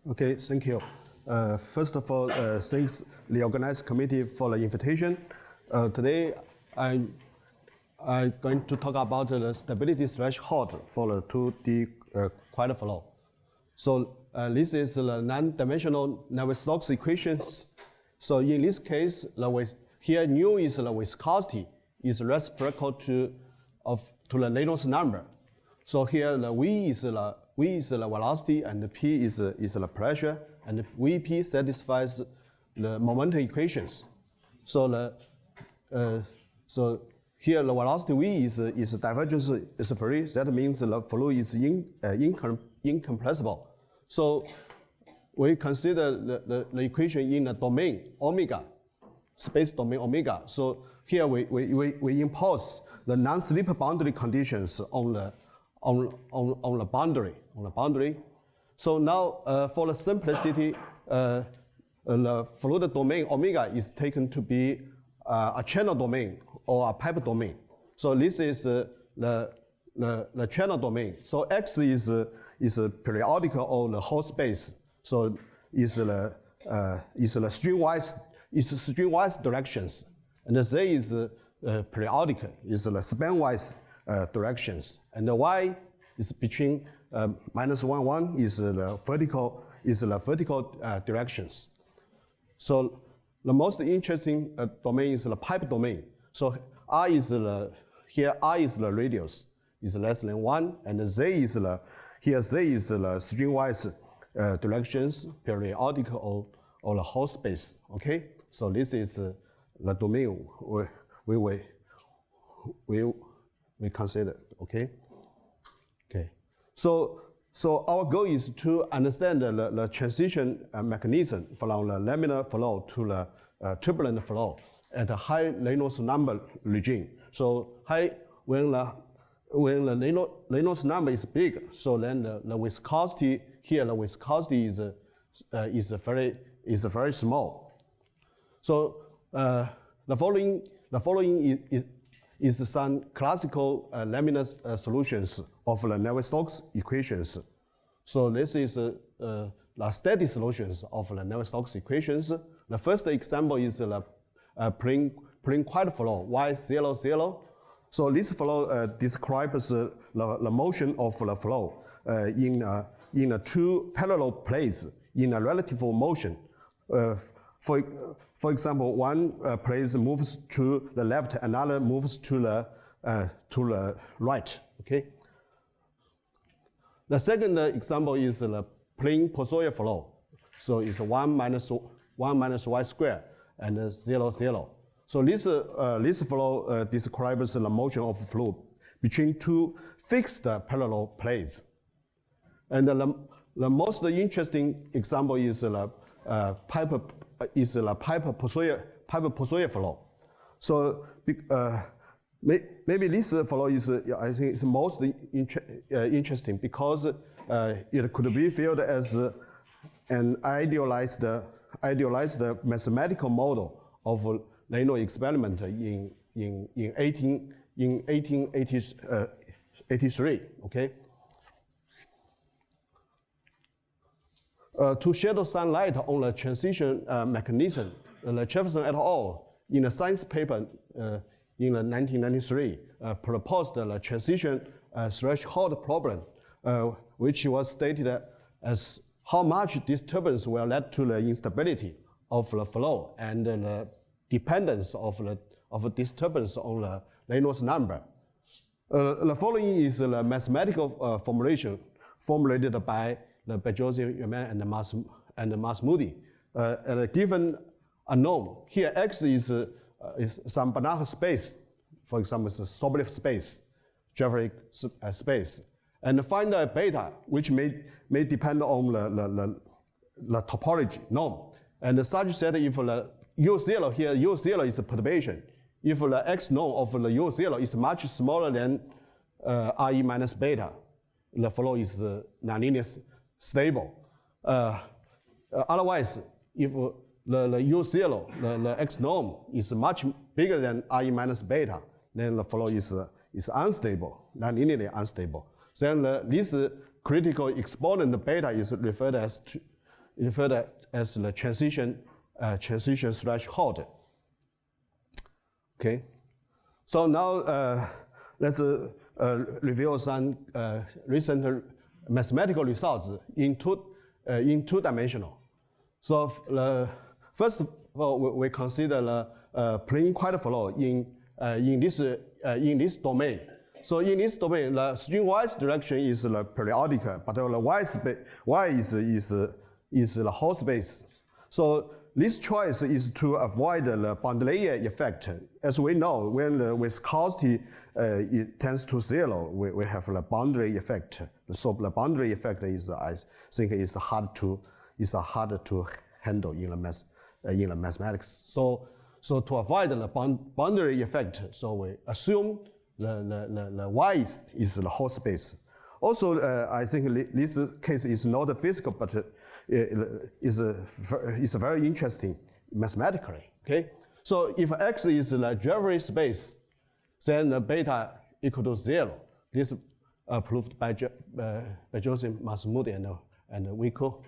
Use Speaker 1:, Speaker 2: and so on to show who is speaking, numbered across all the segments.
Speaker 1: Okay, thank you. First of all, thanks the organized committee for the invitation. Today, I'm going to talk about the stability threshold for the 2D Couette flow. So this is the non-dimensional Navier-Stokes equations. So in this case, here nu is the viscosity is reciprocal to the Reynolds number. So here the V is the velocity and the P is the pressure, and Vp satisfies the momentum equations. So here the velocity V is divergence is free. That means the flow is incompressible. So we consider the equation in the domain omega, space domain omega. So here we impose the non-slip boundary conditions on the boundary. So now for the simplicity, the fluid domain omega is taken to be a channel domain or a pipe domain. So this is the channel domain. So X is periodical or the whole space. So is the stringwise directions, and Z is periodic, is the spanwise directions, and the Y is between -1, 1 is the vertical directions. So the most interesting domain is the pipe domain. So R is the radius is less than 1, and Z is the stringwise directions, periodical or the whole space. Okay, so this is the domain we consider. Okay. So our goal is to understand the transition mechanism from the laminar flow to the turbulent flow at a high Reynolds number regime. So when the Reynolds number is big, so then the viscosity here, the viscosity is very small. So the following is some classical laminar solutions of the Navier-Stokes equations. So this is the steady solutions of the Navier-Stokes equations. The first example is the plane Couette flow, Y0, 0. So this flow describes the motion of the flow in two parallel plates in a relative motion. For example, one plate moves to the left, another moves to the right. Okay. The second example is the plane Poisson flow. So it's 1 minus y squared and 0, 0. So this flow describes the motion of fluid between two fixed parallel plates. And the most interesting example is the pipe Poisson flow. So maybe this flow is, I think, is most interesting because it could be viewed as an idealized mathematical model of Reynolds experiment in 1883. Okay. To shed some light on the transition mechanism, Jefferson et al. In a science paper in 1993 proposed the transition threshold problem, which was stated as how much disturbance will lead to the instability of the flow and the dependence of disturbance on the Reynolds number. The following is the mathematical formulation formulated by the Bajosian and Masmoudi. Given a known, here X is some Banach space, for example, it's a Sobolev space, Jeffrey space, and find a beta, which may depend on the topology norm. And such that if the U0 here, U0 is the perturbation. If the X norm of the U0 is much smaller than RE minus beta, the flow is nonlinear stable. Otherwise, if the U0, the X norm is much bigger than RE minus beta, then the flow is unstable, nonlinearly unstable. Then this critical exponent beta is referred as referred as the transition threshold. Okay, so now let's review some recent mathematical results in two-dimensional. So first of all, we consider the plane quite flow in this domain. So in this domain, the string-wise direction is the periodic, but the y is the whole space. So this choice is to avoid the boundary layer effect. As we know, when the viscosity it tends to 0, we have the boundary effect. So the boundary effect is, I think, is hard to handle in the mathematics. So to avoid the boundary effect, so we assume the y is the whole space. Also, I think this case is not physical, but is very interesting mathematically. Okay, so if x is the Zhifei space, then the beta equal to 0. This is proved by Joseph Masmoudi and Wico.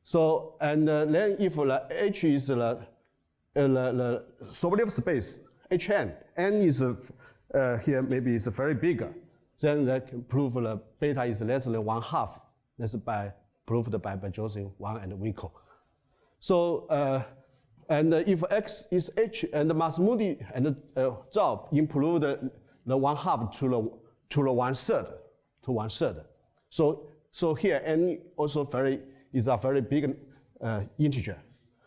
Speaker 1: So and then if the H is the Sobolev space, Hn, n is here maybe is very big, then that can prove the beta is less than 1/2. That's proved by Joseph Wang and Wico. So and if x is h, and Masmoudi and Zhao improved the 1/2 to the 1/3. So here n also is a very big integer.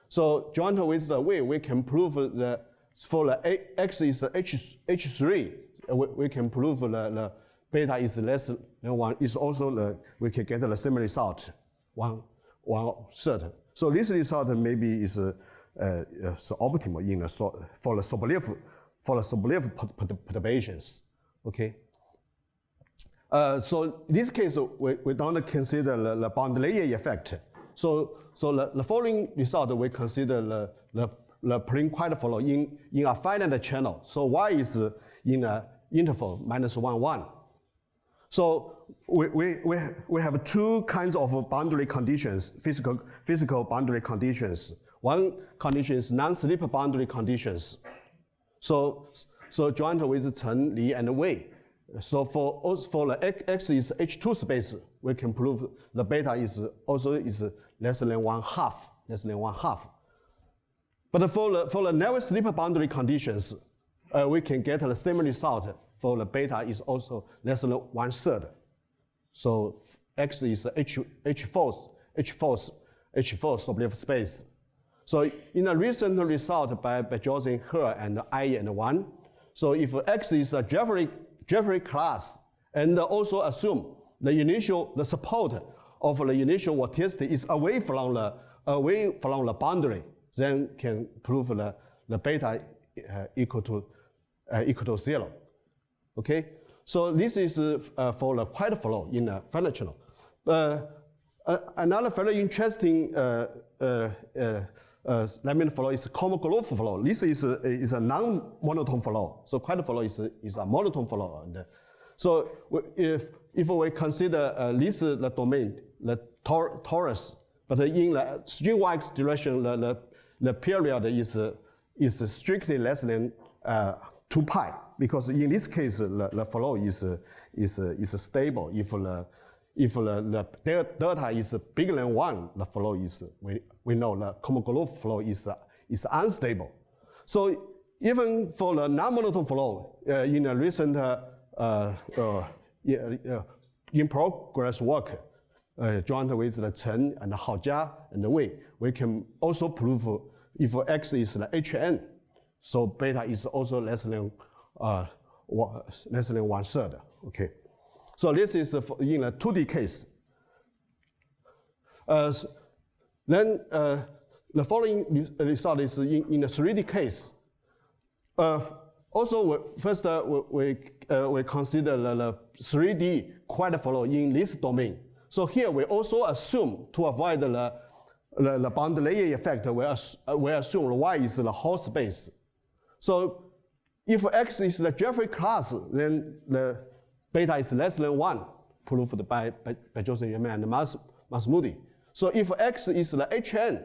Speaker 1: So joint with the way we can prove that for the x is h3, we can prove the beta is less than 1. Is also we can get the same result, 1/3. So this result maybe is so optimal in for the Sobolev perturbations. Okay. So in this case, we don't consider the boundary layer effect. So the following result, we consider the plane quite flow in a finite channel. So y is in a interval -1, 1. So we have two kinds of boundary conditions, physical boundary conditions. One condition is non-slip boundary conditions. So joint with Chen, Li, and Wei. So for the x is H2 space, we can prove the beta is also less than 1/2. But for the never slip boundary conditions, we can get the same result. For the beta is also less than 1/3. So x is H4 Sobolev space. So in a recent result by Joseph, He, and I and Wang, so if x is a Zhifei class, and also assume the support of the initial vorticity is away from the boundary, then can prove the beta equal to 0. Okay, so this is for the quiet flow in a finite channel. Another very interesting laminar flow is Kolmogorov flow. This is a non-monotone flow. So quiet flow is a monotone flow. And so if we consider this the domain, the torus, but in the string-wise direction, the period is strictly less than 2 pi, because in this case the flow is stable. If the delta is bigger than 1, the flow is we know the Kolmogorov flow is unstable. So even for the non-monotone flow, in a recent in progress work, joint with the Chen and Haojia and Wei, we can also prove if x is the Hn, so beta is also less than 1/3. Okay, so this is in a 2D case. Then the following result is in a 3D case. Also, first we consider the 3D quiet flow in this domain. So here we also assume, to avoid the boundary layer effect, we assume y is the whole space. So if x is the Zhifei class, then the beta is less than 1, proved by Joseph and Masmoudi. So if x is the hn,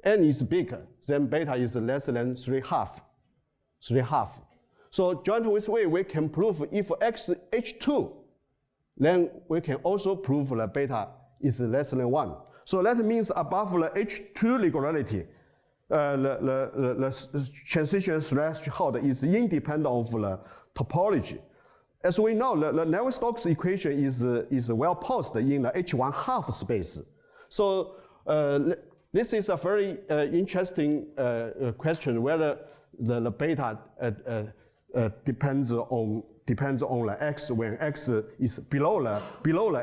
Speaker 1: n is big, then beta is less than 3/2. So joint with way, we can prove if x h2, then we can also prove that beta is less than 1. So that means above the h2 regularity, the transition threshold is independent of the topology. As we know, the Navier-Stokes equation is well posed in the h1/2 space. So this is a very interesting question whether the beta depends on the x when x is below the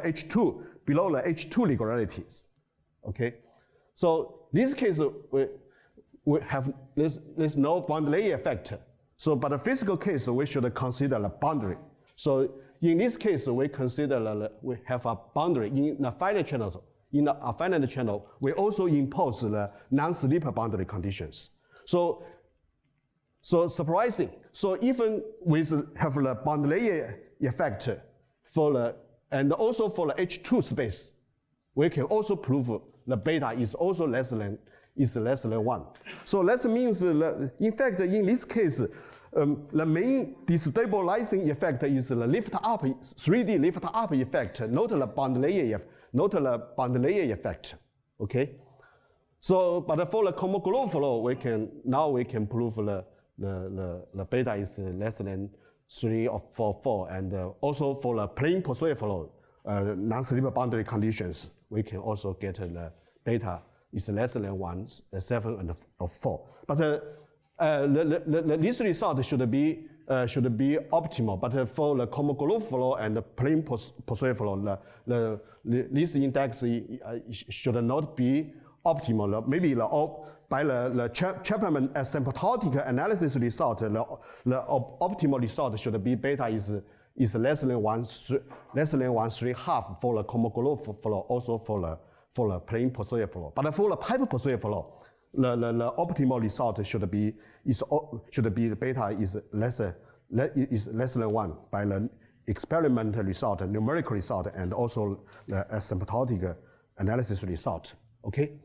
Speaker 1: h2 regularities. Okay, so this case we have there's no boundary layer effect. So, but the physical case we should consider the boundary. So in this case we consider we have a boundary in the finite channel. In a finite channel, we also impose the non-slip boundary conditions. So surprising. So even with have the boundary layer effect and also for the H2 space, we can also prove the beta is also less than 1. So that means in fact in this case the main destabilizing effect is the lift up 3D lift up effect, not the boundary layer effect. Okay. So but for the common glove flow, we can prove the beta is less than 3 or 4, and also for the plane pursuit flow, non-slip boundary conditions, we can also get the beta is less than 1, 7, and 4. But this result should be optimal. But for the common glove flow and the plane pursuit flow, this index should not be optimal. Maybe by the Chapman asymptotic analysis result, the optimal result should be beta is less than 1/3 for the common glove flow, also for the plane pursuit flow. But for the pipe pursuit flow, the optimal result should be beta is less than 1 by the experimental result, numerical result, and also the asymptotic analysis result. Okay.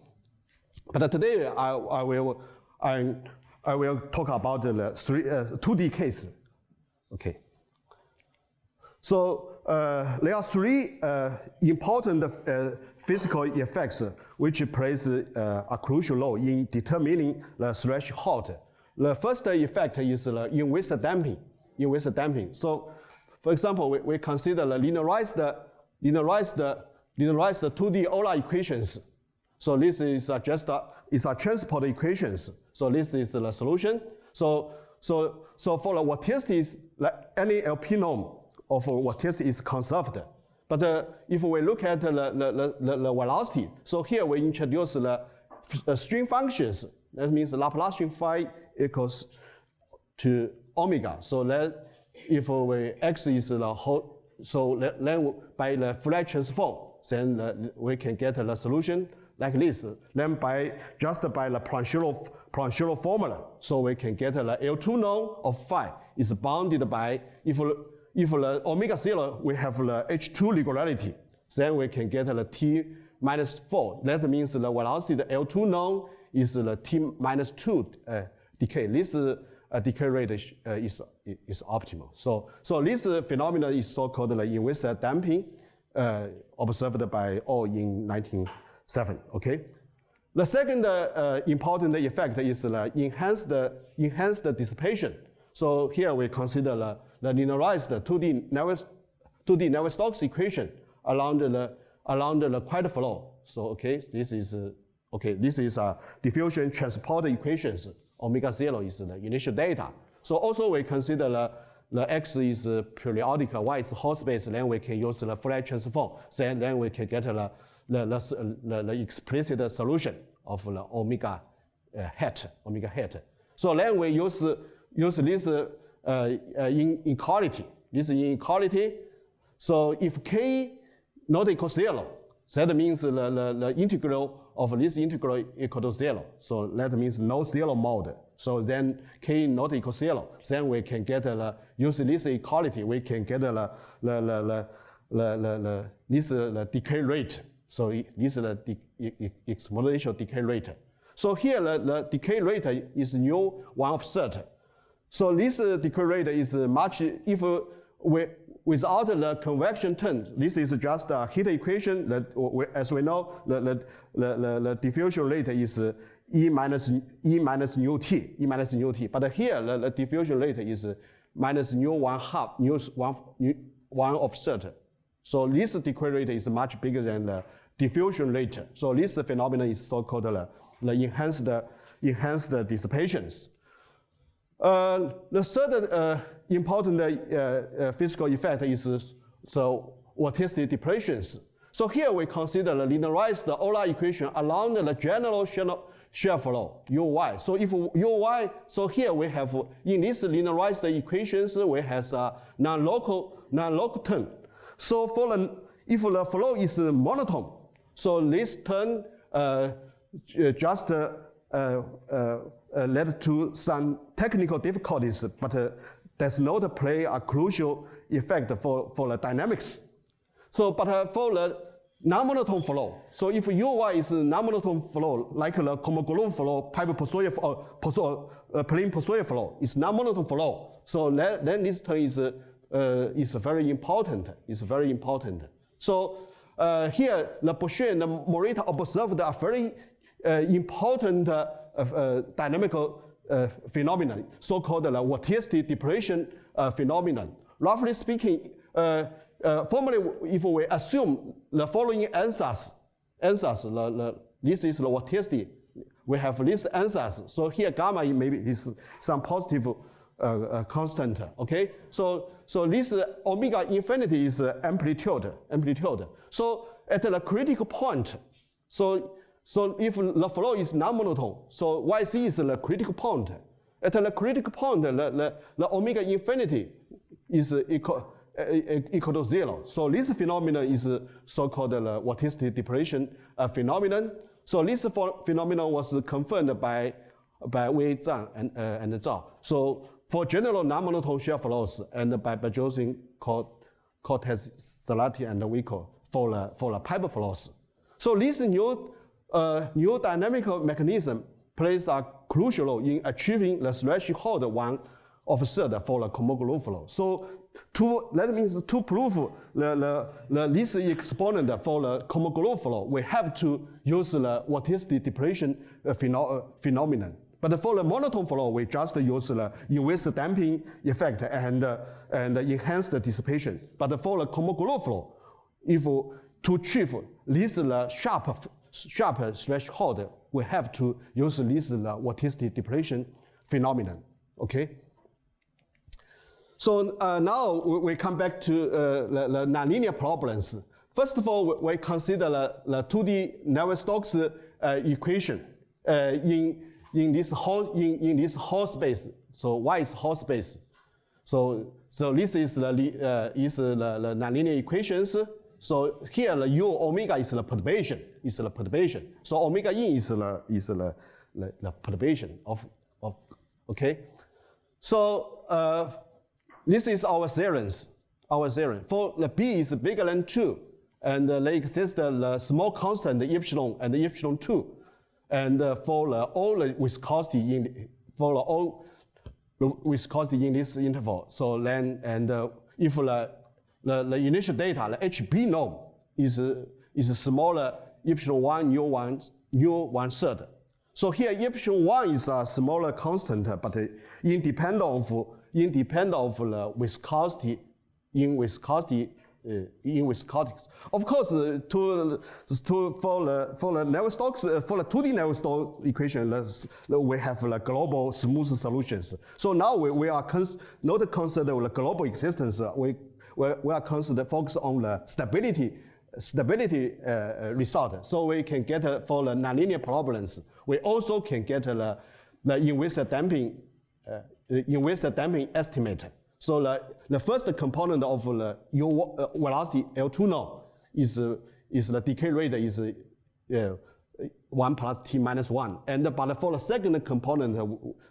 Speaker 1: But today I will talk about the 2D case. Okay. So there are 3 important physical effects which plays a crucial role in determining the threshold. The first effect is the inviscid damping. So, for example, we consider the linearized 2D Euler equations. So this is just a transport equations. So this is the solution. So for the vorticity, any LP norm of vorticity is conserved. But if we look at the velocity, so here we introduce the string functions. That means the Laplacian phi equals to omega. So that if x is the whole, so then by the Fourier transform, then we can get the solution like this. Then just by the Plancherot formula, so we can get the L2 norm of phi is bounded by, if the omega 0, we have the H2 regularity, then we can get the t minus 4. That means the velocity, the L2 norm is the t minus 2 decay. This decay rate is optimal. So this phenomenon is so-called the inviscid damping, observed by all in 1907. Okay. The second important effect is the enhanced dissipation. So here we consider the linearized 2D Navier-Stokes equation along the Couette flow. So okay, this is a diffusion transport equations. Omega 0 is the initial data. So also we consider the x is periodic, y is whole space. Then we can use the Fourier transform. Then we can get the explicit solution of the omega hat. So then we use this inequality. This inequality. So if k not equal 0, that means the integral of this integral equal to 0. So that means no 0 mode. So then k not equal 0. Then we can get use this equality. We can get the decay rate. So this is the exponential decay rate. So here the decay rate is nu 1/3. So this decay rate is much, if without the convection term, this is just a heat equation that, as we know, the diffusion rate is E minus nu T. But here the diffusion rate is minus nu 1/3. So this decay rate is much bigger than the diffusion rate. So this phenomenon is so-called the enhanced dissipations. The third important physical effect is vorticity depressions. So here we consider the linearized Euler equation along the general shear flow, Uy. So if Uy, so here we have, in this linearized equations, we have a non-local term. So if the flow is monotone, so this term just led to some technical difficulties, but does not play a crucial effect for the dynamics. So, but for the non-monotone flow, so if Uy is non-monotone flow, like the Kolmogorov flow, pipe plane Poisson flow, is non-monotone flow. So then this term is very important. It's very important. So here, the Poisson and the Morita observed a very important dynamical phenomenon, so-called the vorticity depression phenomenon. Roughly speaking, formally, if we assume the following answers, this is the vorticity. We have these answers. So here gamma maybe is some positive constant. Okay. So this omega infinity is amplitude. So at the critical point, so if the flow is non-monotone, so YC is the critical point. At the critical point, the omega infinity is equal to 0. So this phenomenon is so-called the vorticity depression phenomenon. So this phenomenon was confirmed by Wei Zhang and Zhao. So for general non-monotone shear flows, and by Josephine, Couette, Salati, and Wico for the pipe flows. So this new dynamical mechanism plays a crucial role in achieving the threshold 1/3 for the Kolmogorov flow. So that means to prove this exponent for the Kolmogorov flow, we have to use the vorticity depression phenomenon. But for the monotone flow, we just use the inverse damping effect and enhance the dissipation. But for the Kolmogorov flow, if to achieve this sharp threshold, we have to use this vorticity depression phenomenon. Okay. So now we come back to the nonlinear problems. First of all, we consider the 2D Navier-Stokes equation in this Hall space. So Y is Hall space. So this is the nonlinear equations. So here the U omega is the perturbation. So omega in is the perturbation of okay. So this is our theorem. For the B is bigger than 2, and there exists the small constant epsilon and epsilon 2, and for all the viscosity in this interval. So then, and if the initial data, the HB norm is smaller epsilon 1 nu 1/3. So here epsilon 1 is a smaller constant, but independent of the viscosity in viscotics. Of course, for the Navier-Stokes, for the 2D Navier-Stokes equation, we have the global smooth solutions. So now we are not consider the global existence. We are consider focus on the stability result. So we can get for the nonlinear problems. We also can get the inverse damping estimate. So the first component of the velocity L2 norm is the decay rate is 1 plus t minus 1. But for the second component,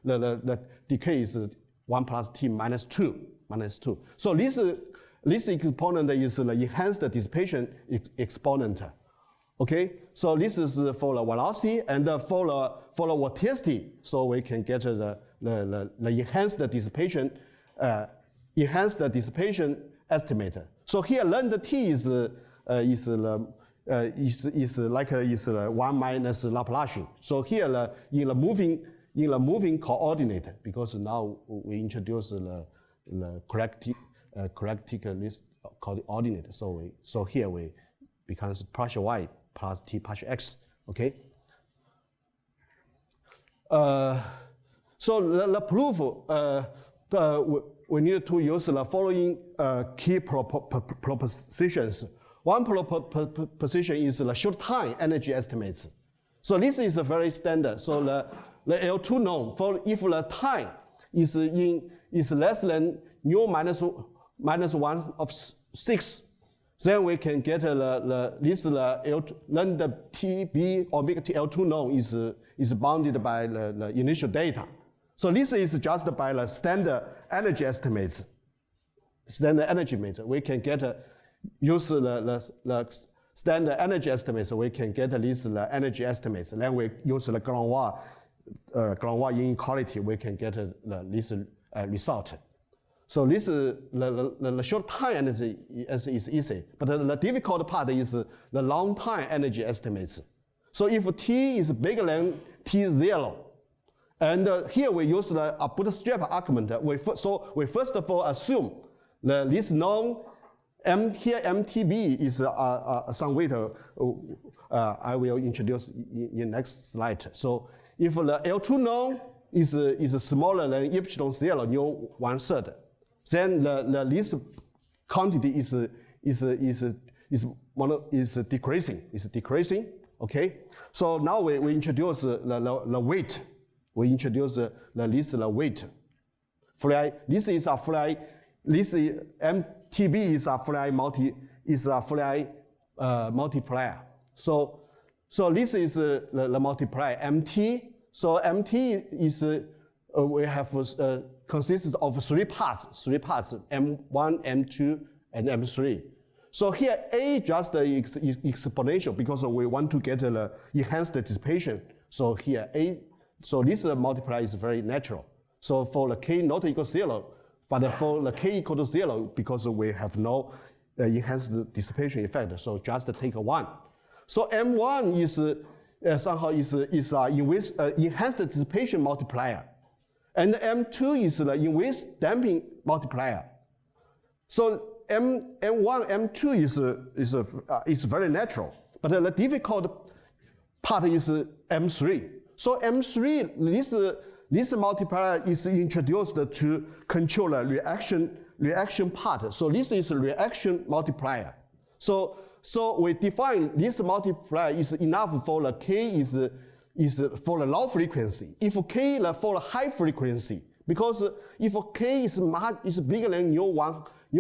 Speaker 1: the decay is 1 plus t minus 2. So this exponent is the enhanced dissipation exponent. Okay, so this is for the velocity and for the vorticity. So we can get the enhanced dissipation estimator. So here lambda t is like 1 minus Laplacian. So here in the moving coordinate, because now we introduce the corrective list coordinate. So here we becomes partial y plus t partial x. Okay. So the proof we need to use the following key propositions. One proposition is the short time energy estimates. So this is a very standard. So the L2 known for if the time is less than nu minus 1/6, then we can get this L2, then the TB omega T L2 known is bounded by the initial data. So this is just by the standard energy estimates. Standard energy meter, we can get use the standard energy estimates. We can get this energy estimates. Then we use the Galois inequality. We can get this result. So this the short time energy is easy, but the difficult part is the long time energy estimates. So if t is bigger than t0, and here we use the bootstrap argument. We first of all assume this known here MTB is some weight I will introduce in next slide. So if the L2 known is smaller than epsilon 0 nu 1/3, then this quantity is decreasing. Okay. So now we introduce the weight. We introduce the weight. This is a Fourier. This is MTB is a Fourier multiplier. So this is the multiplier MT. So MT is we have consists of three parts, M1, M2, and M3. So here A just exponential because we want to get the enhanced dissipation. So here A, so this multiplier is very natural. So for the K not equal 0, but for the K equal to 0, because we have no enhanced dissipation effect, so just take 1. So M1 is somehow is enhanced dissipation multiplier. And M2 is the inverse damping multiplier. So M1, M2 is very natural, but the difficult part is M3. So M3, this multiplier is introduced to control the reaction part. So this is a reaction multiplier. So we define this multiplier is enough for the K is for the low frequency. If K for the high frequency, because if K is bigger than nu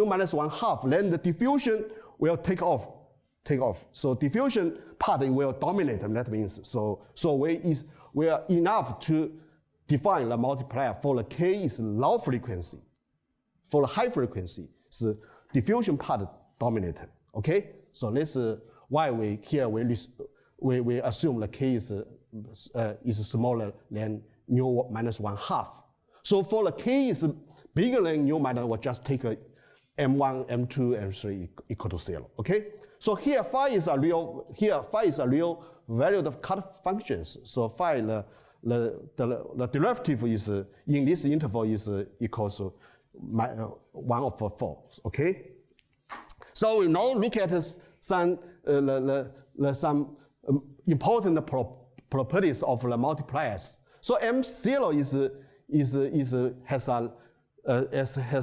Speaker 1: minus 1/2, then the diffusion will take off. So diffusion part will dominate. That means we are enough to define the multiplier for the K is low frequency. For the high frequency, the diffusion part dominated. Okay, so this is why we assume the K is smaller than nu minus 1/2. So for the K is bigger than nu minus, we'll just take M1, M2, M3 equal to 0. Okay. So here phi is a real valued cut functions. So phi the derivative is in this interval is equals to 1/4. Okay. So we now look at some important properties of the multipliers. So M0 has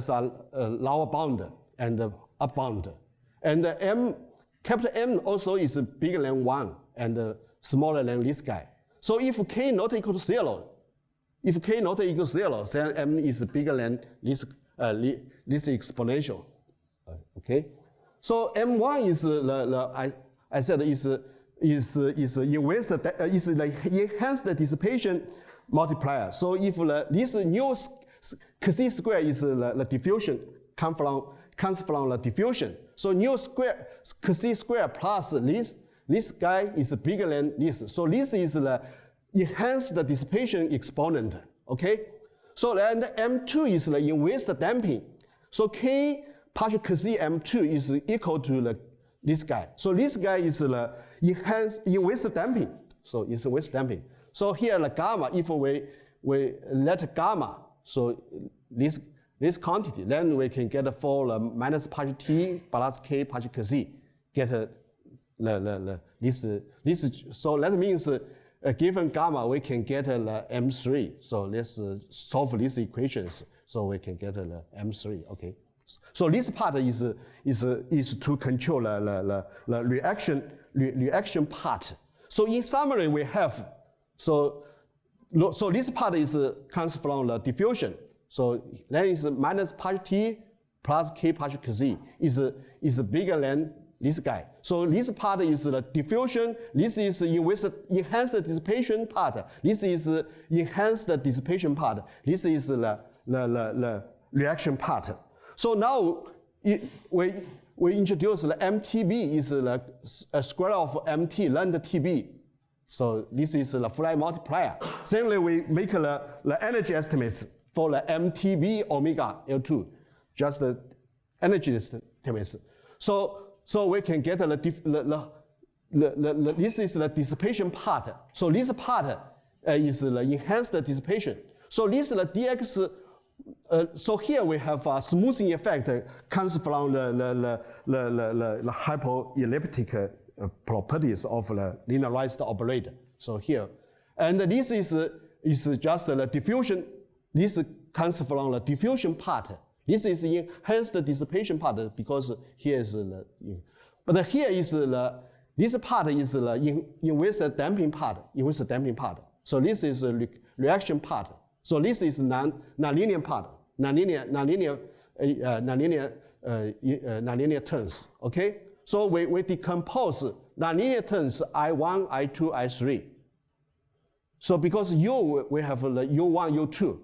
Speaker 1: a lower bound and up bound, and capital M also is bigger than 1 and smaller than this guy. So if K not equal to 0, then M is bigger than this exponential. Okay. So M1 is I said is enhanced dissipation multiplier. So if this new C square is the diffusion comes from the diffusion. So nu square C square plus this this guy is bigger than this. So this is the enhanced dissipation exponent, okay? So then M2 is the inverse damping. So K partial Kc M2 is equal to this guy. So this guy is the enhanced inverse damping. So it's inverse damping. So here the gamma, if we let gamma, so this quantity, then we can get for the minus partial T plus K partial Kc, get this. So that means given gamma, we can get the M3. So let's solve these equations. So we can get the M3. Okay. So this part is to control the reaction part. So in summary, we have so this part comes from the diffusion. So then is minus partial T plus K partial Kc is bigger than this guy. So this part is the diffusion. This is enhanced dissipation part. This is enhanced dissipation part. This is the reaction part. So now we introduce the MTB is the square of MT lambda TB. So this is the Fourier multiplier. Similarly, we make the energy estimates for the MTB omega L2, just the energy estimates. So we can get this is the dissipation part. So this part is the enhanced dissipation. So this is the dx. So here we have a smoothing effect comes from the hypoelliptic properties of the linearized operator. So here, and this is just the diffusion. This comes from the diffusion part. This is enhanced dissipation part because here is the, but here is this part is the inverse damping part. Inverse damping part. So this is the reaction part. So this is nonlinear part. Nonlinear terms. Okay. So we decompose nonlinear terms I1, I2, I3. So because U we have the U1, U2.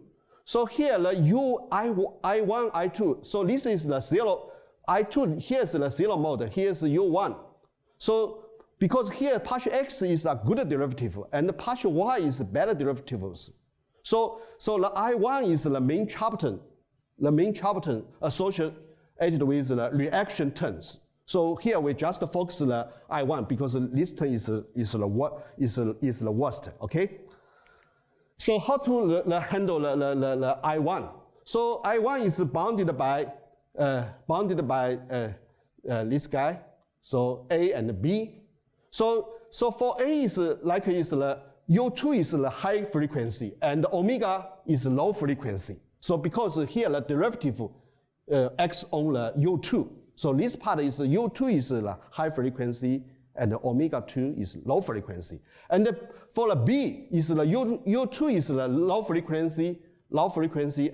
Speaker 1: So here the I1, I2. So this is the zero. I2 here is the zero mode. Here is U1. So because here partial X is a good derivative and the partial Y is better derivatives. So the I1 is the main Chapton associated with the reaction terms. So here we just focus the I1 because this term is the worst. Okay. So how to handle the I1? So I1 is bounded by this guy. So A and B. So for A is the U2 is the high frequency and omega is low frequency. So because here the derivative acts on the U2. So this part is U2 is the high frequency and omega 2 is low frequency. And for the B is the U2 is the low frequency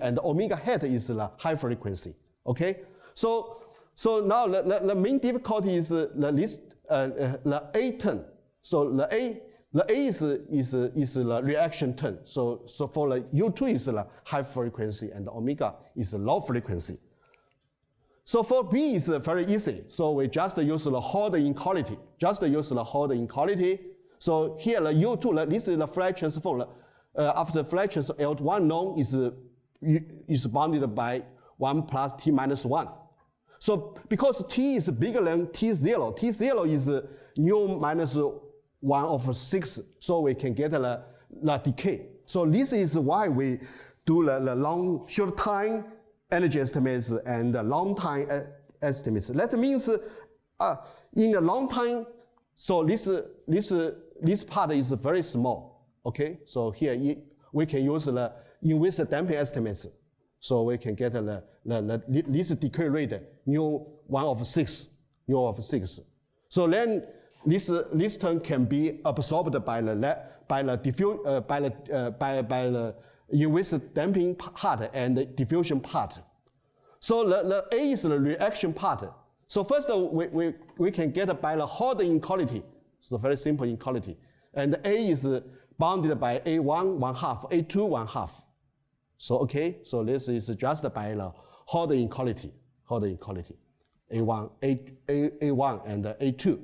Speaker 1: and omega hat is the high frequency. Okay? So now the main difficulty is the A term. So the A is the reaction term. So for the U2 is the high frequency and omega is the low frequency. So for B is very easy. So we just use the Horde inequality. So here the U2, this is the Fourier transform. After the Fourier transform, L1 known is bounded by 1 plus T minus 1. So because T is bigger than T0, T0 is nu minus 1 over 6. So we can get the decay. So this is why we do the short time energy estimates and the long time estimates. That means in the long time, so this part is very small. Okay, so here we can use the inverse damping estimates. So we can get this decay rate nu 1 over 6. So then this term can be absorbed by the inverse damping part and the diffusion part. So the A is the reaction part. So first we can get by the Horde inequality. So very simple inequality. And A is bounded by A1 1/2, A2 1/2. So okay, so this is just by the Horde inequality. A1 and A2.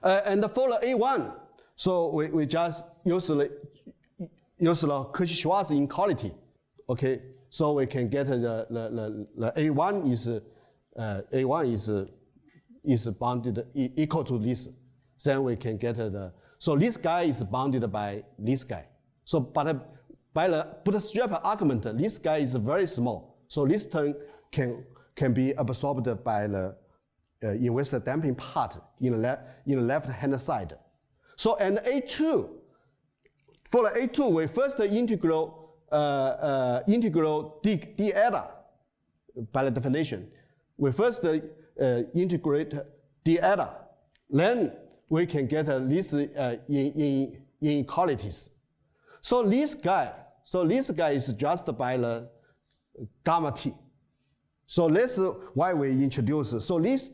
Speaker 1: And for the A1, so we just use the Cauchy-Schwarz inequality. Okay, so we can get the A1 is bounded equal to this. Then we can get so this guy is bounded by this guy. So but by the bootstrap argument, this guy is very small. So this term can be absorbed by the inviscid damping part in the left hand side. So and A2, for the A2, we first integral d eta by the definition. We first integrate d eta, then we can get this inequalities. So this guy is just by the gamma t. So that's why we introduce. So this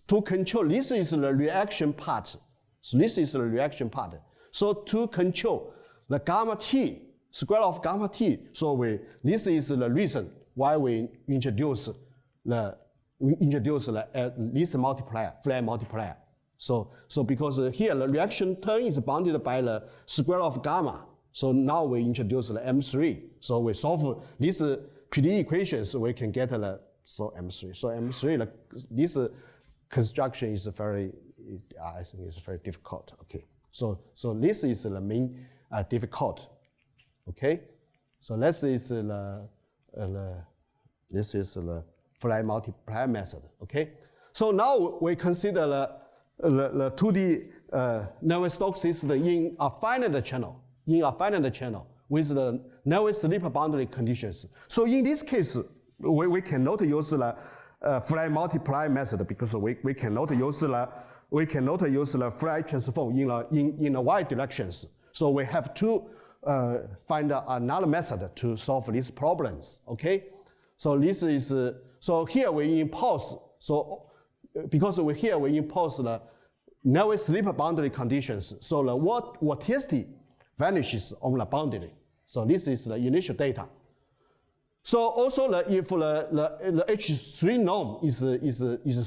Speaker 1: to control, this is the reaction part. So this is the reaction part. So to control the gamma t, square of gamma t, so this is the reason why we introduce this multiplier, flat multiplier. So because here the reaction term is bounded by the square of gamma. So now we introduce the M3. So we solve these PD equations, we can get the M3. So M3, this construction is very, I think it's very difficult. Okay. So this is the main difficult. Okay. So this is the flat multiplier method. Okay. So now we consider the 2D Navier-Stokes system in a finite channel. With the Navier-Stokes boundary conditions. So in this case, we cannot use the flat multiply method because we cannot use the flat transform in the y directions. So we have to find another method to solve these problems. Okay, so this is so here we impose. So because here we impose the Navier-Stokes boundary conditions. So the vorticity vanishes on the boundary. So this is the initial data. So also if the H3 norm is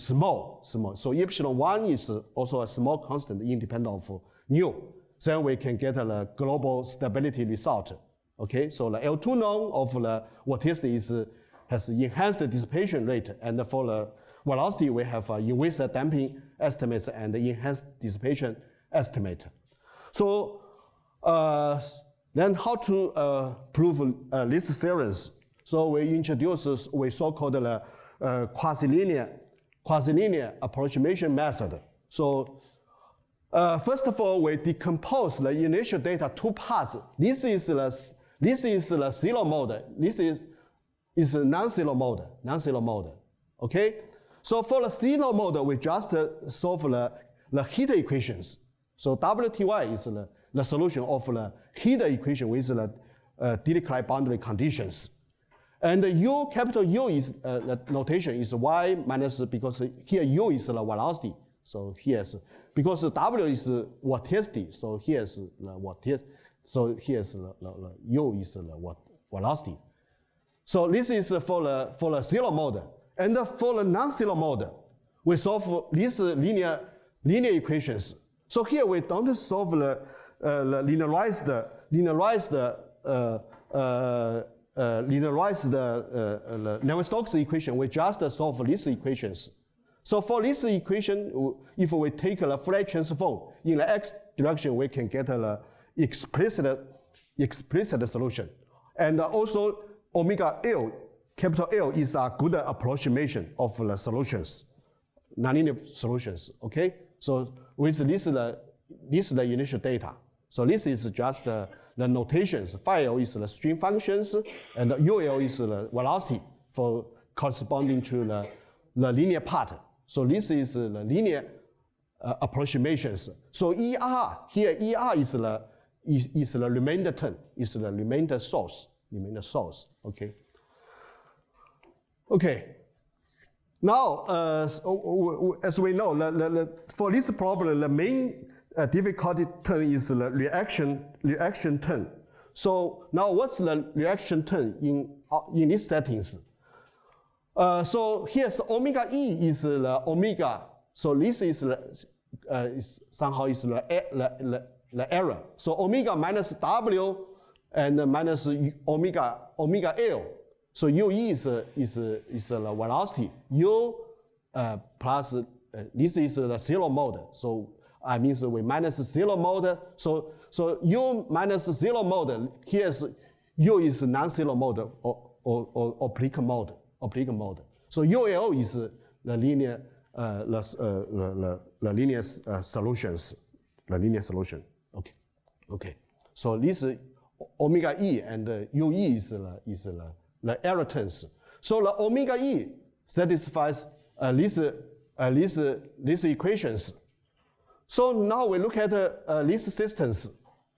Speaker 1: small, so epsilon 1 is also a small constant independent of nu, then we can get the global stability result. Okay, so the L2 norm of the vorticity has enhanced dissipation rate, and for the velocity we have inviscid damping estimates and enhanced dissipation estimate. So then how to prove these theorems? So we introduce we so-called quasi-linear approximation method. So first of all, we decompose the initial data two parts. This is the zero mode. This is non-zero mode. Okay. So for the zero mode, we just solve the heat equations. So WTY is the solution of the heat equation with the Dirichlet boundary conditions. And U, capital U is the notation is Y minus, because here U is the velocity. So here's, because W is vorticity, so here's the vorticity. So here's the U is the velocity. So this is for the zero mode. And for the non-zero mode, we solve these linear equations. So here we don't solve the linearized Navier-Stokes equation. We just solve these equations. So for this equation, if we take the flat transform in the x direction, we can get the explicit solution. And also omega L, capital L is a good approximation of the solutions, nonlinear solutions. Okay, so with this is the initial data. So this is just the notations. Phi L is the string functions, and UL is the velocity for corresponding to the linear part. So this is the linear approximations. So ER here, ER is the remainder term, is the remainder source. Okay. Okay. Now, as we know, for this problem, the main difficulty term is the reaction term. So now, what's the reaction term in these settings? So here's omega E is the omega. So this is somehow is the error. So omega minus W and minus omega L. So UE is the velocity. U plus this is the zero mode. So I mean we minus zero mode. So U minus zero mode. Here's U is non-zero mode or oblique mode. So UL is the linear the linear solutions. The linear solution. Okay. So this omega E and UE is the error terms. So the omega E satisfies these equations. So now we look at these systems.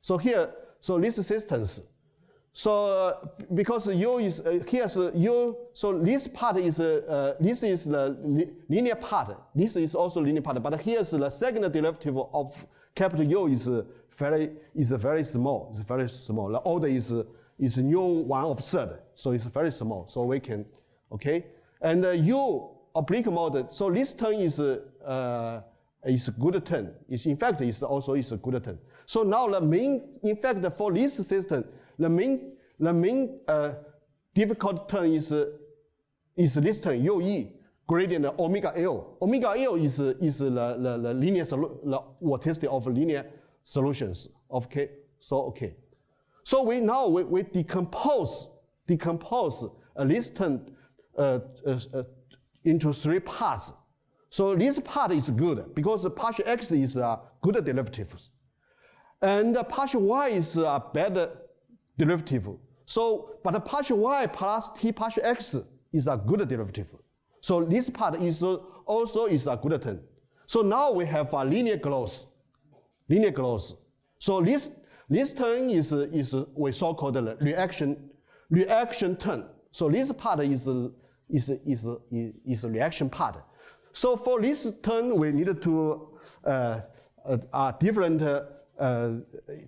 Speaker 1: So this systems. So because U is here's U. So this part is this is the linear part. This is also linear part. But here's the second derivative of capital U is very small. It's very small. The order is nu 1/3. So it's very small. So we can And U oblique mode. So this term is a good term. In fact, it's also a good term. So now the main, in fact, for this system, the main difficult term is this term UE gradient omega L. Omega L is the linear the vorticity of linear solutions. So we decompose this term into 3 parts. So this part is good because the partial x is a good derivative, and the partial y is a bad derivative. So, but the partial y plus t partial x is a good derivative. So this part is also a good term. So now we have a linear growth. So this term is we so-called reaction term. So this part is reaction part. So for this term, we need to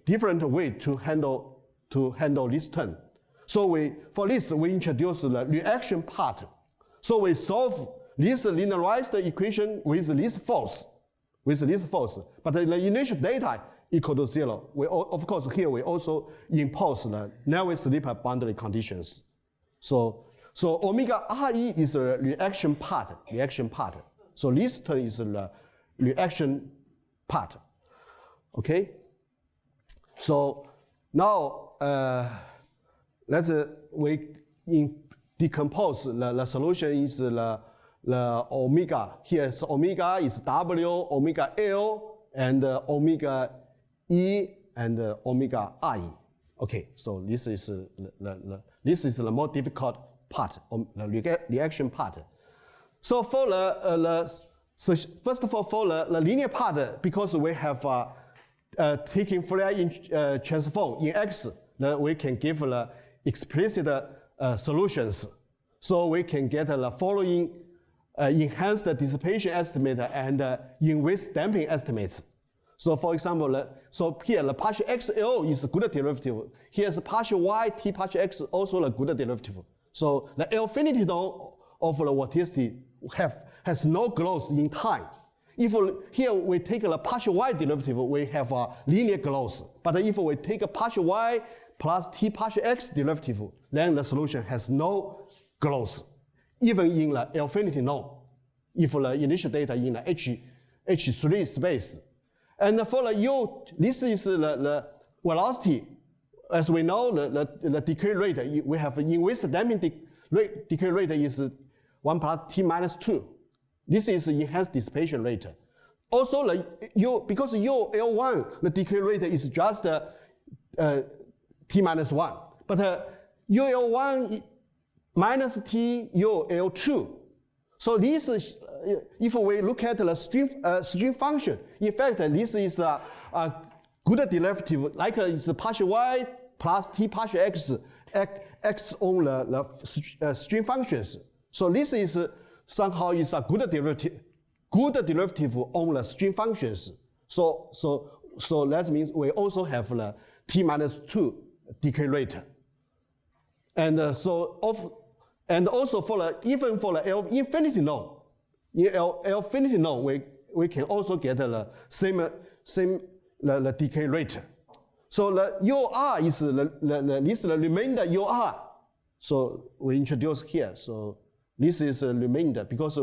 Speaker 1: different way to handle this term. So for this we introduce the reaction part. So we solve this linearized equation with this force. But the initial data equal to 0. Of course here we also impose the Navier-Stokes boundary conditions. So omega RE is a reaction part. So this term is the reaction part. So now we decompose the solution is the omega. Here so omega is W, omega L, and omega E and omega IE. So this is the more difficult part, the reaction part. So for first of all, for the linear part, because we have taking Fourier transform in X, we can give the explicit solutions. So we can get the following enhanced dissipation estimate and inverse damping estimates. So for example, so here the partial XL is a good derivative. Here's partial Y, T partial X also a good derivative. So the infinity of the vorticity has no growth in time. If here we take a partial Y derivative, we have a linear growth. But if we take a partial Y plus T partial X derivative, then the solution has no growth, even in the infinity no, if the initial data in the H3 space. And for the U, this is the velocity. As we know, the decay rate, we have inverse damping decay rate is 1 plus T minus 2. This is enhanced dissipation rate. Also, because UL1, the decay rate is just T minus 1. But UL1 minus T UL2. So this is, if we look at the string function, in fact, this is a good derivative, like it's partial Y plus T partial X on the string functions. So this is somehow is a good derivative on the string functions. So that means we also have the T minus 2 decay rate. And and also for even for the L infinity norm, in L infinity norm, we can also get the same the decay rate. So the UR is the remainder UR. So we introduce here. So this is a remainder because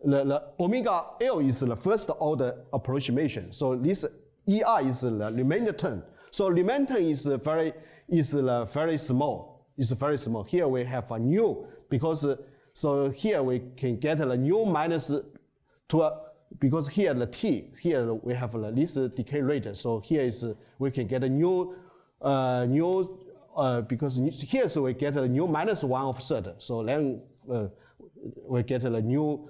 Speaker 1: the omega L is the first order approximation. So this ER is the remainder term. So remainder is very small. It's very small. Here we have a nu because so here we can get the nu minus because here the t here we have this decay rate. So here is we can get a nu because here so we get a nu minus 1/3. So then we get a nu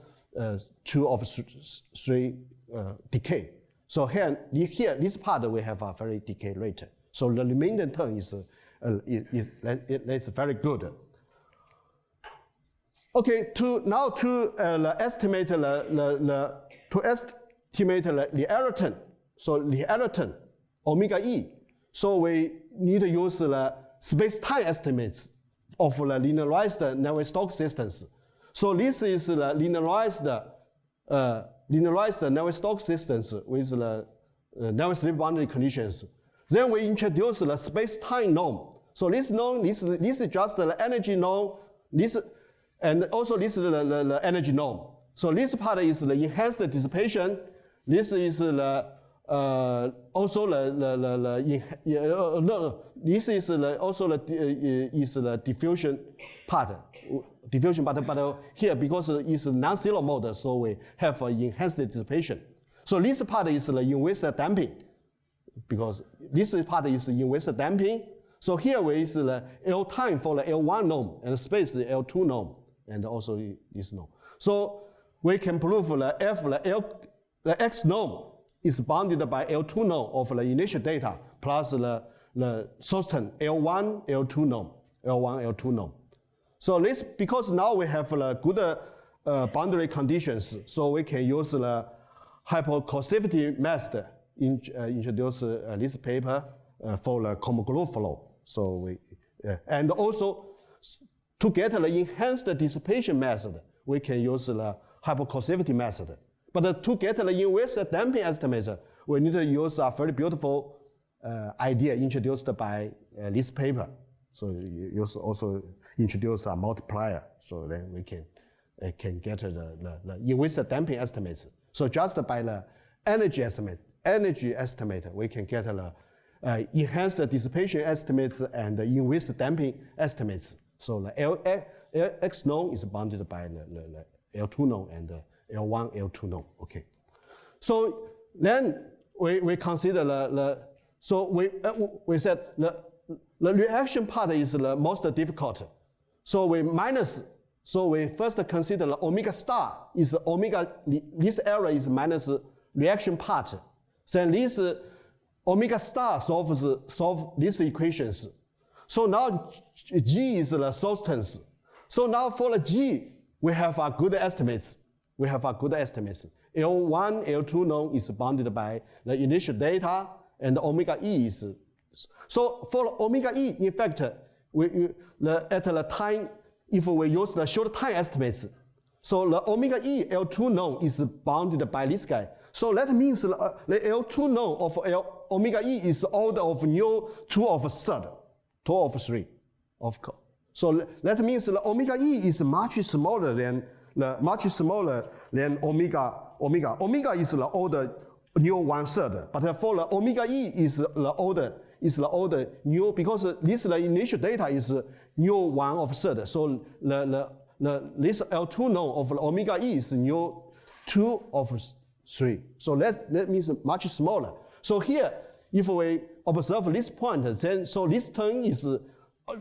Speaker 1: 2/3 decay. So here this part we have a very decay rate. So the remaining term is very good. Okay, to estimate the error term. So the error term omega e. So we need to use the space-time estimates of the linearized Navier-Stokes distance. So this is the linearized Navier-Stokes distance with the Navier-Stokes boundary conditions. Then we introduce the space-time norm. So this norm, this is just the energy norm. And also this is the energy norm. So this part is the enhanced dissipation. This is the this is the diffusion part. But here because it's non-zero mode, so we have enhanced dissipation. So this part is the inviscid damping, because this part is inviscid damping. So here is the L time for the L1 norm, and space the L2 norm, and also this norm. So we can prove the X norm is bounded by L2 norm of the initial data plus the source term L1, L2 norm, L1, L2 norm. So this, because now we have good boundary conditions, so we can use the hypercoercivity method introduce this paper for the common group flow. So we, and also to get the enhanced dissipation method, we can use the hypercoercivity method. But to get the inviscid damping estimate, we need to use a very beautiful idea introduced by this paper. So you also introduce a multiplier, so then we can get the inviscid damping estimates. So just by the energy estimate, we can get the enhanced dissipation estimates and the inviscid damping estimates. So the X norm is bounded by the L2 norm and the L1, L2 norm. Okay. So then we consider so we said the reaction part is the most difficult. So we first consider the omega star is omega, this error is minus reaction part. Then this omega star solve these equations. So now G is the substance. So now for the G, we have a good estimates. L1, L2 norm is bounded by the initial data, and omega E is. So for omega E, in fact, at the time, if we use the short time estimates, so the omega E L2 norm is bounded by this guy. So that means the L2 norm of omega E is order of nu 2/3. So that means the omega E is much smaller than omega. Omega is the order nu 1/3, but for the omega E is the order nu, because this the initial data is nu 1/3. So this L2 norm of the omega E is nu 2/3. So that means much smaller. So here, if we observe this point, then so this term is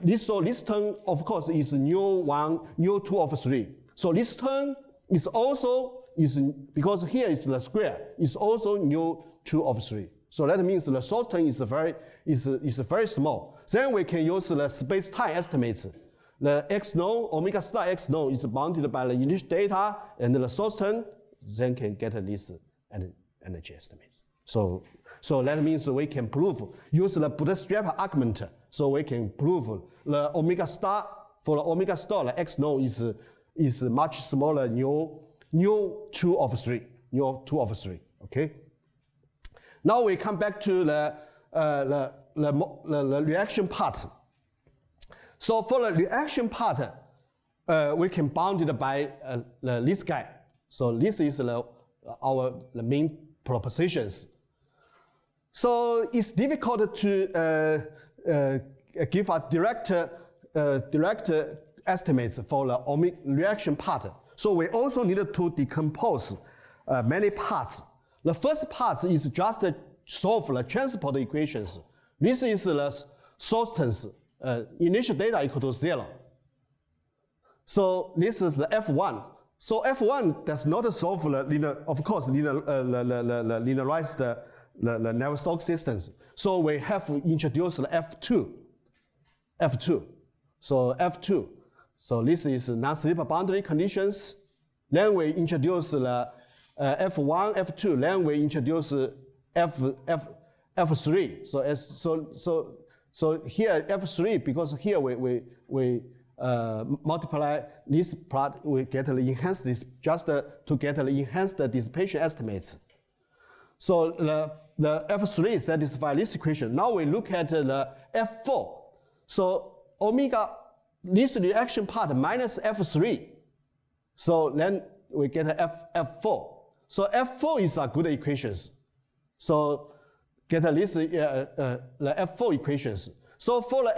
Speaker 1: this term of course is nu 2/3. So this term is also because here is the square, is also nu 2/3. So that means the source term is very small. Then we can use the space-time estimates. The X norm, omega star X norm is bounded by the initial data and the source term, then can get this energy estimates. So that means we can prove, use the bootstrap argument, so we can prove the omega star, for the omega star, the X norm is much smaller nu 2/3. nu 2 over 3, okay? Now we come back to the reaction part. So for the reaction part, we can bound it by this guy. So this is the main propositions. So it's difficult to give a direct estimates for the ohmic reaction part. So we also need to decompose many parts. The first part is just solve the transport equations. This is the substance initial data equal to 0. So this is the F1. So F1 does not solve the linearized the Navier-Stokes systems. So we have to introduce the F2. So F2. So this is non-slip boundary conditions. Then we introduce the F1, F2. Then we introduce F3. So here F3, because here we multiply this part, we get the enhanced this just to get the enhanced dissipation estimates. So the F3 satisfies this equation. Now we look at the F4. So omega, this reaction part minus F3. So then we get F4. So F4 is a good equations. So get this the F4 equations. So for the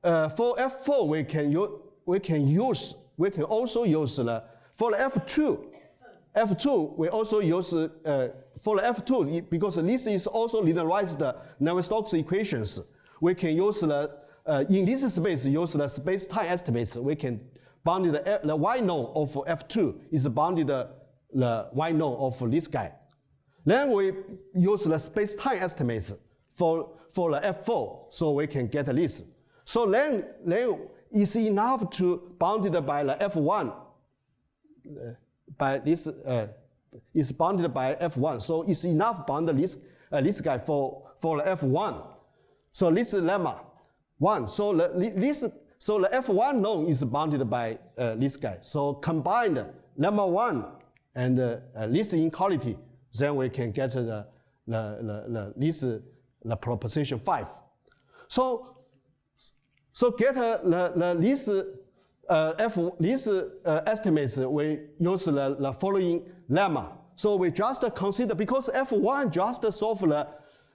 Speaker 1: F4, we can also use the for the F2. F2 we also use for the F2 because this is also linearized Navier-Stokes equations. We can use the in this space use the space-time estimates. We can bound the y node of F2 is bounded the y node of this guy. Then we use the space-time estimates for the F4, so we can get this. So then it's enough to bounded by the F1. By this is bounded by F1, so it's enough bound this guy for the F1. So this is lemma 1. So the F1 node is bounded by this guy. So combined lemma 1 and this inequality, then we can get the proposition 5. So get these estimates, we use the following lemma. So we just consider, because F1 just solve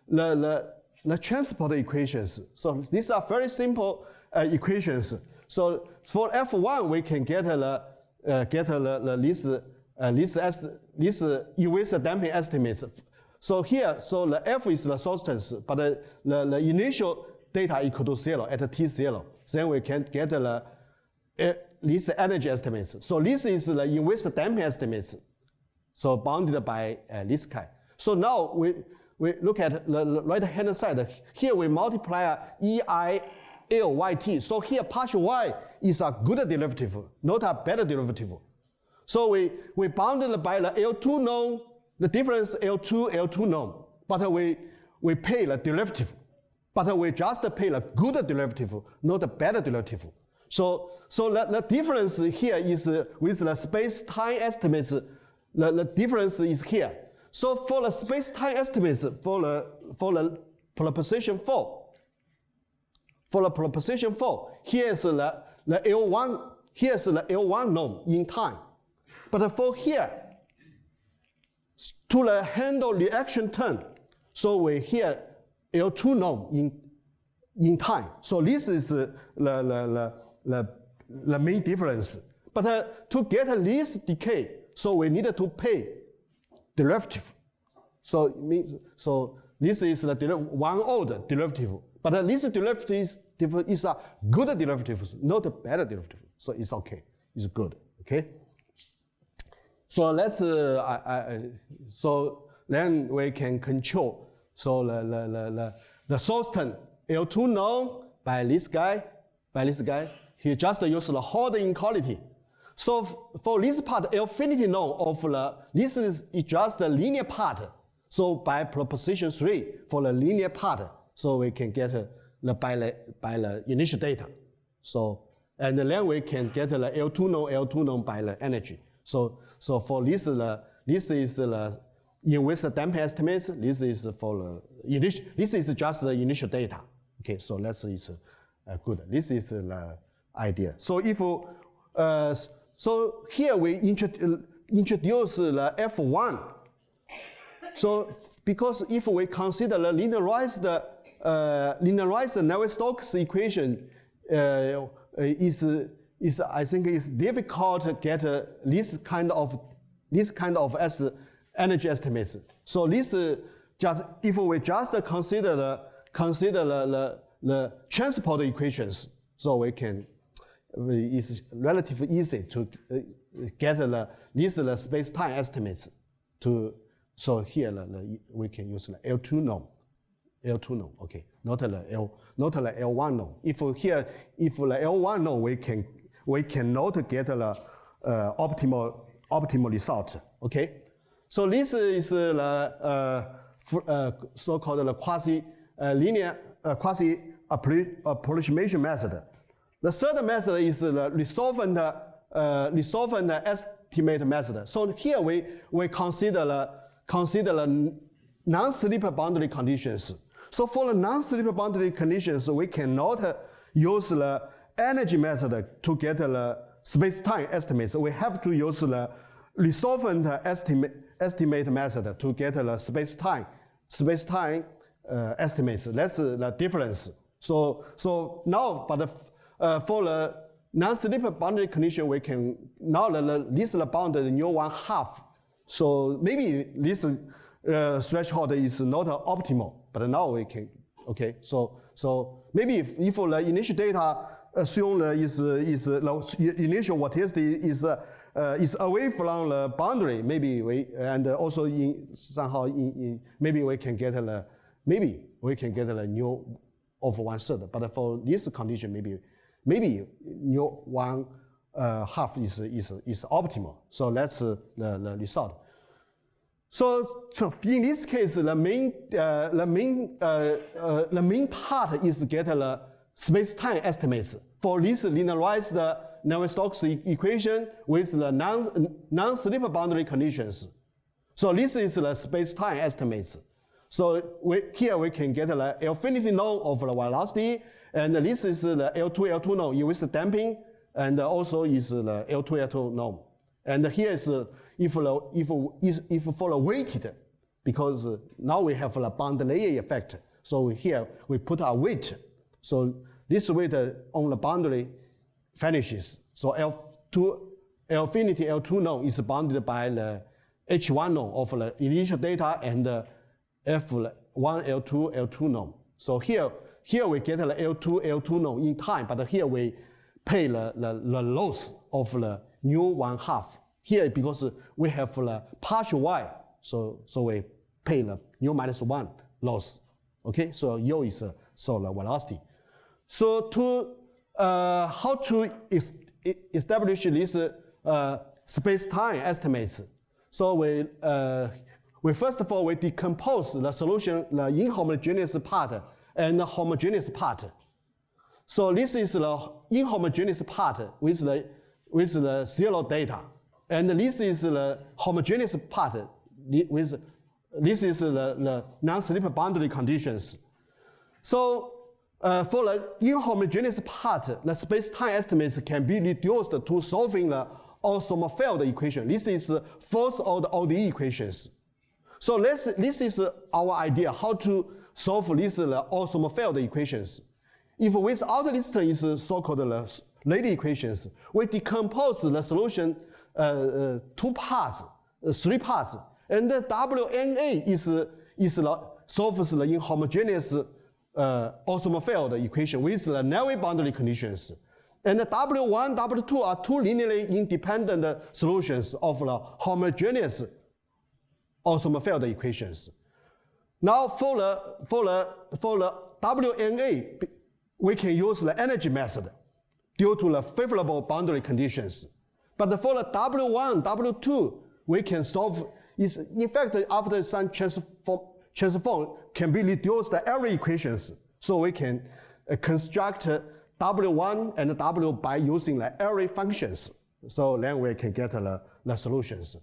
Speaker 1: the transport equations. So these are very simple equations. So for F1, we can get this inviscid damping estimates. So here, so the F is the substance, but the initial data equal to 0 at T0. Then we can get these energy estimates. So this is the inviscid damping estimates. So bounded by this guy. So now we look at the right-hand side. Here we multiply EI LYT. So here partial y is a good derivative, not a better derivative. So we bounded by the L2 node, the difference L2 node. But we pay the derivative. But we just pay the good derivative, not a better derivative. So the difference here is with the space-time estimates. The difference is here. So for the space-time estimates for the proposition 4, here's the L1. Here's the L1 node in time. But for here, to the handle reaction term, so we here L2 node in time. So this is the main difference. But to get this decay, so we need to pay derivative. So it means, so this is the one old derivative. But this derivative is a good derivative, not a better derivative. So it's okay, it's good, okay? So let's, so then we can control. So the substance L2 node by this guy, he just used the Horde inequality. So for this part, infinity node of this is just the linear part. So by proposition 3 for the linear part, so we can get by the initial data. So and then we can get the L2 node by the energy. So for this is the inverse damping estimates. This is for the initial. This is just the initial data. Okay, so that is good. This is the idea. So if so here we introduce the F1. So because if we consider the linearized Navier-Stokes equation is I think it's difficult to get this kind of as energy estimates. So this just if we just consider the transport equations, so we can it's relatively easy to get the space-time estimates to. So here we can use the L2 norm. L2 norm, okay, not the L1 norm. If the L1 norm, we cannot get the optimal result. Okay, so this is the so-called quasi-linear quasi-approximation method. The third method is the resolvent estimate method. So here we consider non-slip boundary conditions. So for the non-slip boundary conditions, we cannot use the energy method to get the space-time estimates. We have to use the resolvent estimate method to get the space-time estimates. That's the difference. So now, but for the non-slip boundary condition, we can now this boundary new 1/2. So maybe this threshold is not optimal, but now we can. Okay, so maybe if the initial data assume is the initial vorticity is away from the boundary, maybe we and also in somehow maybe we can get the new of 1/3. But for this condition, maybe new 1/2 is optimal. So that's the result. So in this case, the main part is get the space-time estimates for this linearized Navier-Stokes equation with the non-slip boundary conditions. So this is the space-time estimates. So here we can get the infinity norm of the velocity, and this is the L2 norm with damping, and also is the L2 norm. And here is if for the weighted, because now we have the bound layer effect. So here we put our weight. So this weight on the boundary vanishes. So infinity L2 norm is bounded by the H1 norm of the initial data and F1 L2 norm. So here we get the L2 norm in time, but here we pay the loss of the new 1/2. Here because we have the partial y, so we pay the new -1 loss. Okay, so U is the velocity. So to how to establish this space-time estimates? So we first of all we decompose the solution, the inhomogeneous part and the homogeneous part. So this is the inhomogeneous part with the 0 data, and this is the homogeneous part with this is the non-slip boundary conditions. So for the inhomogeneous part, the space-time estimates can be reduced to solving the orthogonal field equation. This is first order ODE equations. So this is our idea how to solve this orthogonal field equations. If without this term is so-called Rayleigh equations, we decompose the solution 2 parts, 3 parts, and the WNA solves the inhomogeneous orthogonal field equation with the Navier boundary conditions. And the W1, W2 are 2 linearly independent solutions of the homogeneous orthogonal field equations. Now for the WNA, we can use the energy method due to the favorable boundary conditions. But for the W1, W2, we can solve, in fact, after some transform can be reduced the area equations. So we can construct W1 and W by using the area functions. So then we can get the solutions.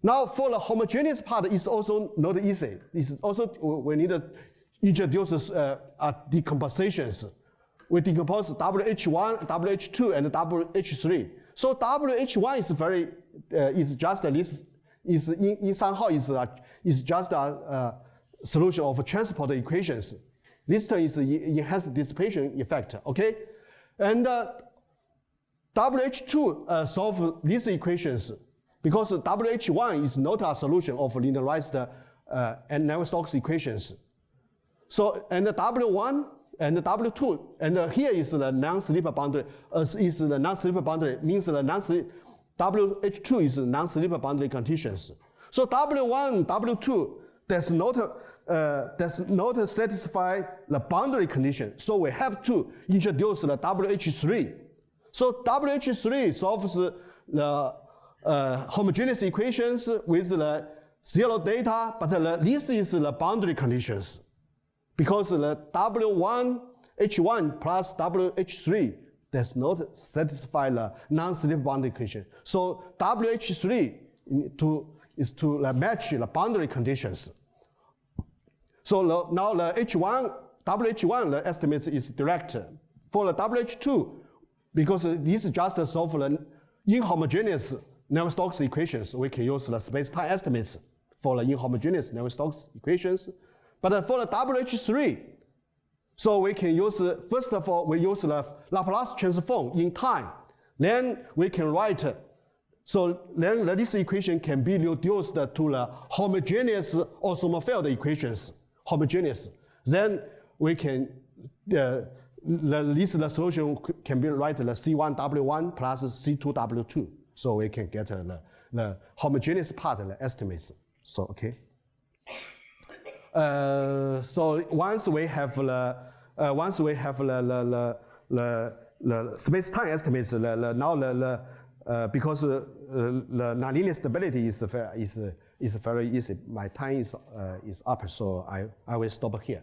Speaker 1: Now for the homogeneous part, it's also not easy. It's also, we need to introduce decompositions. We decompose WH1, WH2, and WH3. So WH1 is very, is just this, is in somehow is just a solution of transport equations. This term is enhanced dissipation effect, okay? And WH2 solve these equations because WH1 is not a solution of linearized and Navier-Stokes equations. So, and the W1 and the W2, and here is the non-slip boundary, is the non-slip boundary, means the WH2 is non-slip boundary conditions. So W1, W2 does not satisfy the boundary condition. So we have to introduce the WH3. So WH3 solves the homogeneous equations with the zero data, but this is the boundary conditions. Because the W1, H1 plus WH3 does not satisfy the non-slip boundary condition. So WH3 is to match the boundary conditions. So now the WH1, the estimate is direct. For the WH2, because this just solve the inhomogeneous Navier-Stokes equations, we can use the space-time estimates for the inhomogeneous Navier-Stokes equations. But for the WH3, so we can use, first of all, we use the Laplace transform in time. Then we can write, so then this equation can be reduced to the homogeneous orthogonal field equations, homogeneous. Then we can, the solution can be write the C1W1 plus C2W2. So we can get the homogeneous part of the estimates. So, okay. So once we have the space-time estimates, because the nonlinear stability is very easy. My time is up, so I will stop here.